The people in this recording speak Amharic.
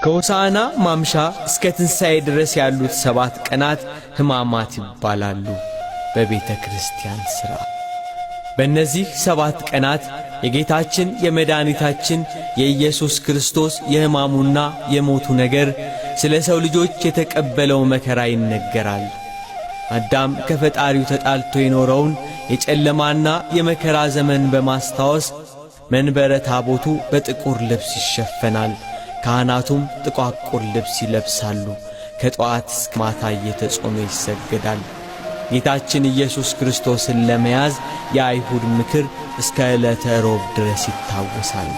ከሆሳዕና ማምሻ እስከ ትንሣኤ ድረስ ያሉት 7 ቀናት ሕማማት ይባላሉ በቤተ ክርስቲያን ሥርዓት። በእነዚህ 7 ቀናት የጌታችን የመድኃኒታችን የኢየሱስ ክርስቶስ የሕማሙና የሞቱ ነገር ስለ ሰው ልጆች የተቀበለው መከራ ይነገራል። አዳም ከፈጣሪው ተጣልቶ የኖረውን የጨለማና የመከራ ዘመን በማስታወስ መንበረ ታቦቱ በጥቁር ልብስ ይሸፈናል። ካህናቱም ጥቋቁር ልብስ ይለብሳሉ። ከጠዋት እስከ ማታ እየተጾመ ይሰገዳል። ጌታችን ኢየሱስ ክርስቶስን ለመያዝ የአይሁድ ምክር እስከ ዕለተ ሮብ ድረስ ይታወሳል።